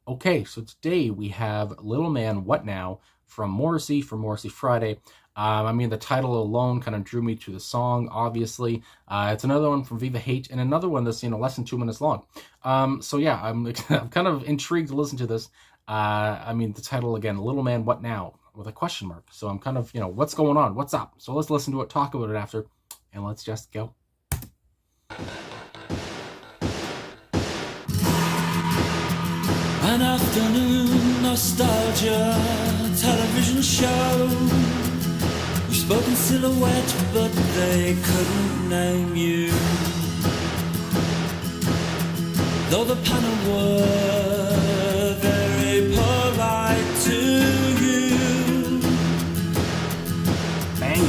Okay, so today we have Little Man, What Now from Morrissey Friday. I mean, the title alone kind of drew me to the song, obviously. It's another one from Viva Hate and another one that's, less than 2 minutes long. So yeah, I'm kind of intrigued to listen to this. I mean, the title again, Little Man, What Now? With a question mark. So I'm kind of, what's going on? What's up? So let's listen to it, talk about it after, and let's just go. An afternoon nostalgia television show. We spoke in silhouette, but they couldn't name you. Though the panel were very polite to you. Bang.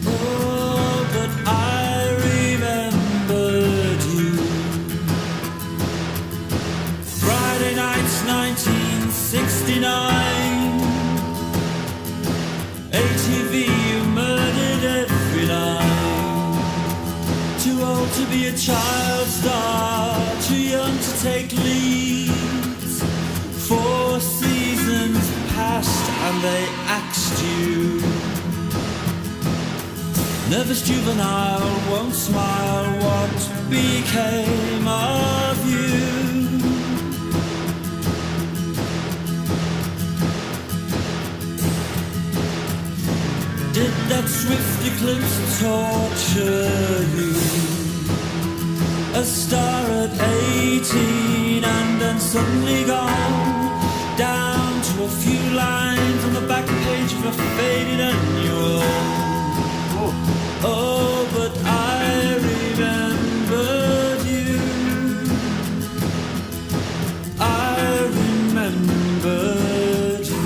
Oh, but I remembered you. Friday nights, 1969. ATV, you murdered every night. Too old to be a child star, too young to take leads. 4 seasons passed and they axed you. Nervous juvenile, won't smile, what became of you? Did that swift eclipse torture you? A star at 18 and then suddenly gone, down to a few lines on the back page of a faded annual. Oh, but I remembered you. I remembered you.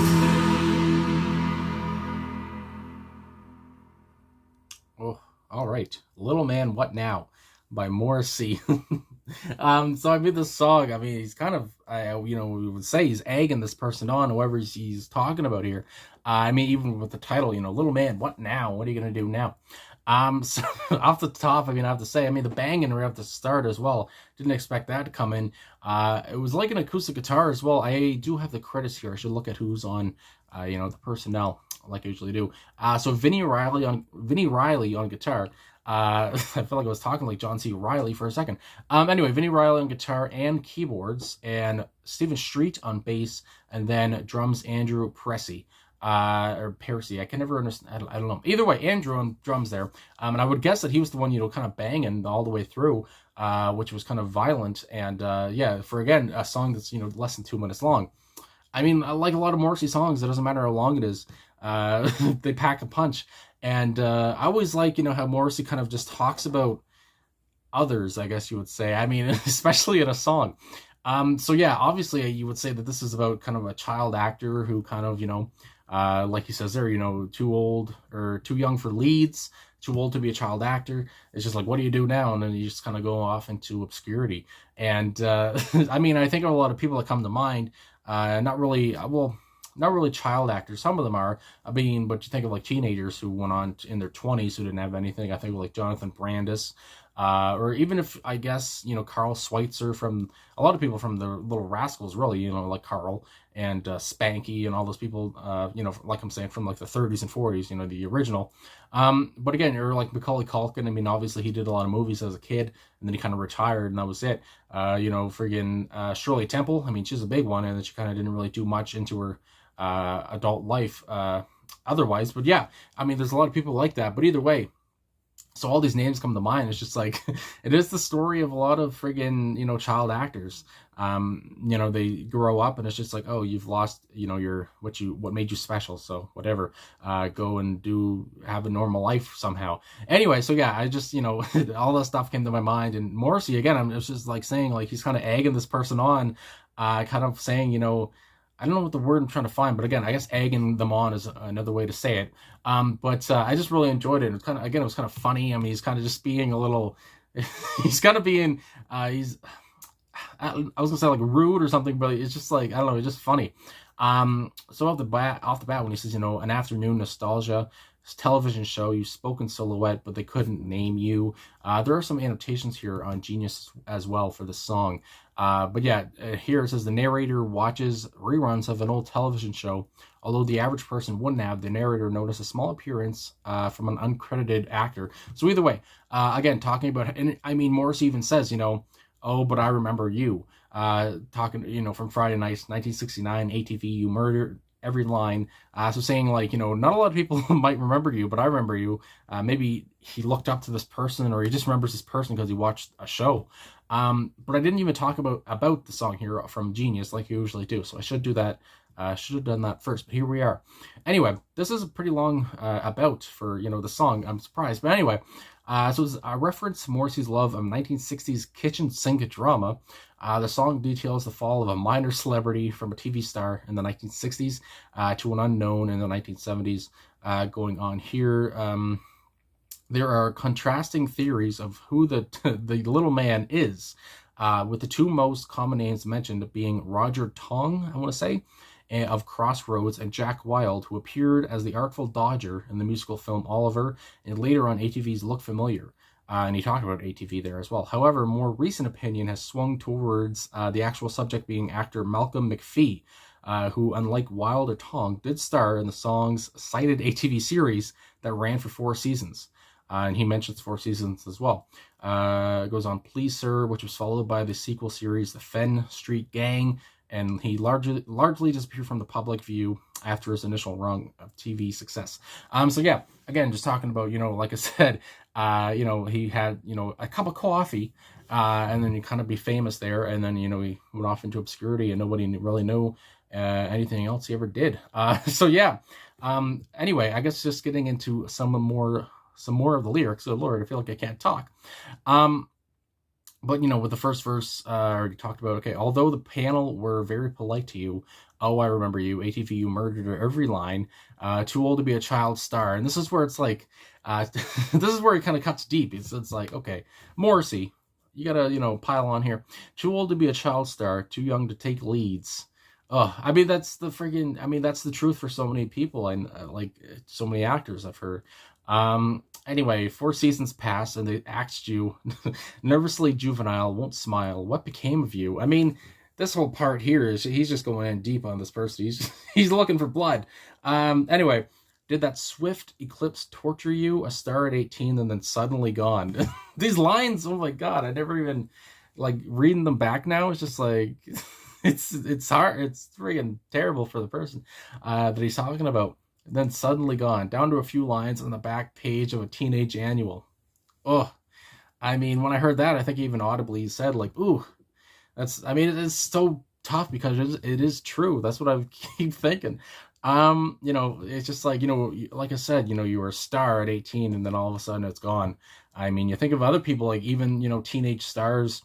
Oh, all right. Little Man, What Now? By Morrissey. So I made this song. I mean, he's kind of, we would say he's egging this person on, whoever he's talking about here. I mean, even with the title, Little Man, What Now? What are you going to do now? So off the top, I have to say, the banging right at the start as well. Didn't expect that to come in. It was like an acoustic guitar as well. I do have the credits here. I should look at who's on, the personnel, like I usually do. So Vinnie Riley on guitar. I feel like I was talking like John C. Reilly for a second. Anyway, Vinnie Riley on guitar and keyboards, and Stephen Street on bass, and then drums Andrew Pressey. Or Percy, I can never understand, I don't know. Either way, Andrew on drums there. And I would guess that he was the one, kind of banging all the way through, which was kind of violent. And, yeah, for, again, a song that's, less than 2 minutes long. I mean, I like a lot of Morrissey songs. It doesn't matter how long it is. They pack a punch. And I always like, how Morrissey kind of just talks about others, I guess you would say. I mean, especially in a song. So, yeah, obviously you would say that this is about kind of a child actor who kind of, like he says there, too old or too young for leads, too old to be a child actor. It's just like, what do you do now? And then you just kind of go off into obscurity. And, I mean, I think of a lot of people that come to mind, not really child actors. Some of them are, but you think of like teenagers who went on in their 20s who didn't have anything. I think of like Jonathan Brandis, or even if, I guess, Carl Schweitzer, from a lot of people from the Little Rascals, really, like Carl and Spanky and all those people, like I'm saying, from like the 30s and 40s, the original. But again, you're like Macaulay Culkin. Obviously he did a lot of movies as a kid, and then he kind of retired, and that was it. Friggin' Shirley Temple. She's a big one, and then she kind of didn't really do much into her adult life otherwise. But yeah, there's a lot of people like that. But either way, so all these names come to mind. It's just like, it is the story of a lot of friggin', child actors. They grow up and it's just like, oh, you've lost, what made you special. So whatever, go and have a normal life somehow. Anyway, so yeah, I just, all that stuff came to my mind. And Morrissey, again, it's just like saying, like, he's kind of egging this person on, kind of saying, I don't know what the word I'm trying to find, but again, I guess egging them on is another way to say it. But I just really enjoyed it. It was kind of funny. He's kind of just being a little, he's kind of being, I was gonna say like rude or something, but it's just like, I don't know, it's just funny. So off the bat, when he says, an afternoon nostalgia television show, you spoke in silhouette, but they couldn't name you. There are some annotations here on Genius as well for the song. But yeah, here it says the narrator watches reruns of an old television show. Although the average person wouldn't have, the narrator noticed a small appearance from an uncredited actor. So either way, again, talking about, and I mean, Morrissey even says, oh, but I remember you. Talking, from Friday Nights, 1969, ATV, you murdered every line. So saying like, not a lot of people might remember you, but I remember you. Maybe he looked up to this person, or he just remembers this person because he watched a show. But I didn't even talk about the song here from Genius like you usually do. So I should do that. Should have done that first, but here we are. Anyway, this is a pretty long about for, the song. I'm surprised. But anyway, so it's a reference to Morrissey's love of 1960s kitchen sink drama. The song details the fall of a minor celebrity from a TV star in the 1960s to an unknown in the 1970s. Going on here, there are contrasting theories of who the little man is, with the two most common names mentioned being Roger Tong, I want to say, of Crossroads, and Jack Wilde, who appeared as the Artful Dodger in the musical film Oliver, and later on ATV's Look Familiar. And he talked about ATV there as well. However, more recent opinion has swung towards the actual subject being actor Malcolm McPhee, who, unlike Wilde or Tong, did star in the song's cited ATV series that ran for 4 seasons. And he mentions 4 seasons as well. It goes on, Please Sir, which was followed by the sequel series, The Fen Street Gang, and he largely disappeared from the public view after his initial run of TV success. So yeah, again, just talking about, like I said, he had, a cup of coffee, and then he kind of be famous there, and then, he went off into obscurity, and nobody really knew anything else he ever did. So yeah, anyway, I guess just getting into some more of the lyrics. Oh Lord, I feel like I can't talk. But, with the first verse, I already talked about, okay, although the panel were very polite to you, oh, I remember you, ATV, you murdered every line, too old to be a child star. And this is where it's like, this is where it kind of cuts deep. It's like, okay, Morrissey, you gotta, pile on here. Too old to be a child star, too young to take leads. Oh, I mean, that's the truth for so many people, and like so many actors I've heard. Anyway, 4 seasons pass and they axed you. Nervously juvenile, won't smile. What became of you? I mean, this whole part here is he's just going in deep on this person. He's looking for blood. Anyway, did that swift eclipse torture you? A star at 18 and then suddenly gone. These lines, oh my God, I never even, like, reading them back now. It's just like, it's hard. It's freaking terrible for the person that he's talking about. Then suddenly gone, down to a few lines on the back page of a teenage annual. Oh, I mean, when I heard that, I think even audibly said, like, ooh, it's so tough because it is true. That's what I keep thinking. It's just like, like I said, you were a star at 18 and then all of a sudden it's gone. I mean, you think of other people, like even, teenage stars,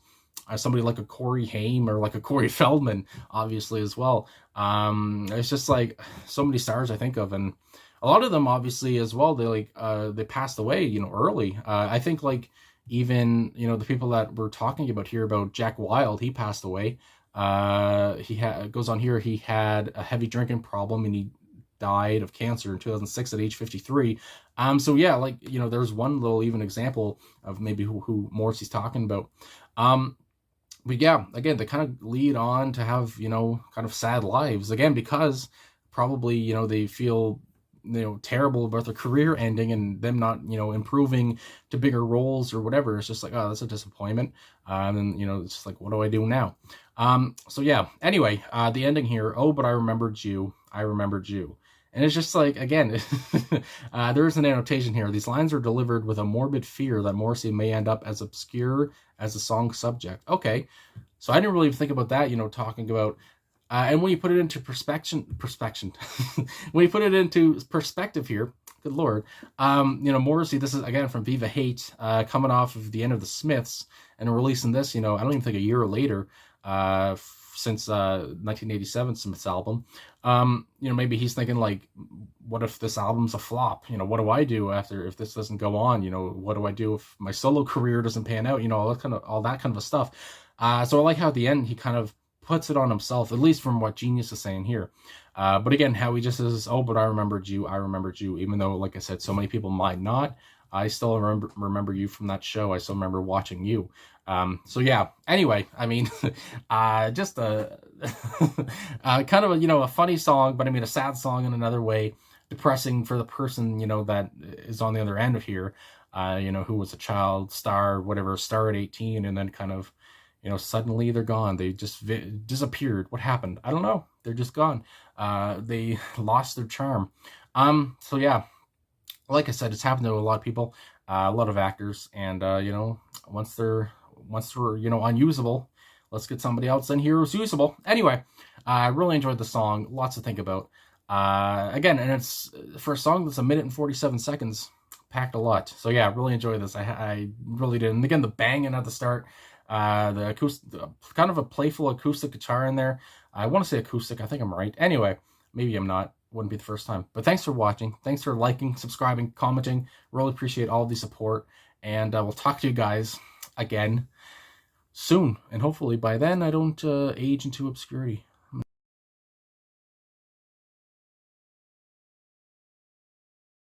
somebody like a Corey Haim or like a Corey Feldman, obviously, as well. It's just like so many stars I think of, and a lot of them obviously as well, they passed away, early. I think like even, the people that we're talking about here about Jack Wilde, he passed away. Goes on here, he had a heavy drinking problem and he died of cancer in 2006 at age 53. So yeah, like, there's one little even example of maybe who Morrissey's talking about. But yeah, again, they kind of lead on to have, kind of sad lives. Again, because probably, they feel, terrible about their career ending and them not, improving to bigger roles or whatever. It's just like, oh, that's a disappointment. And then, it's just like, what do I do now? So yeah, anyway, the ending here, oh, but I remembered you. I remembered you. And it's just like, again, there is an annotation here. These lines are delivered with a morbid fear that Morrissey may end up as obscure as the song's subject. Okay, so I didn't really think about that, talking about, and when you put it into when you put it into perspective here, good Lord, Morrissey, this is, again, from Viva Hate, coming off of the end of the Smiths, and releasing this, I don't even think a year later, since 1987 Smith's album. Maybe he's thinking like, what if this album's a flop? What do I do if this doesn't go on? What do I do if my solo career doesn't pan out? All that kind of stuff. So I like how at the end he kind of puts it on himself, at least from what Genius is saying here. But again, how he just says, oh, but I remembered you, even though, like I said, so many people might not. I still remember you from that show. I still remember watching you. So yeah, anyway, I mean, just a kind of a, a funny song, but I mean, a sad song in another way, depressing for the person, that is on the other end of here, who was a child star, whatever, star at 18, and then kind of, suddenly they're gone. They just disappeared. What happened? I don't know. They're just gone. They lost their charm. So yeah, like I said, it's happened to a lot of people, a lot of actors, and once they're unusable, let's get somebody else in here who's usable. Anyway, I really enjoyed the song. Lots to think about. Again, and it's for a song that's 1 minute and 47 seconds, packed a lot. So yeah, really enjoyed this. I really did. And again, the banging at the start, the acoustic, kind of a playful acoustic guitar in there. I want to say acoustic. I think I'm right. Anyway, maybe I'm not. Wouldn't be the first time. But thanks for watching. Thanks for liking, subscribing, commenting. Really appreciate all the support. And we'll talk to you guys again soon. And hopefully by then I don't age into obscurity.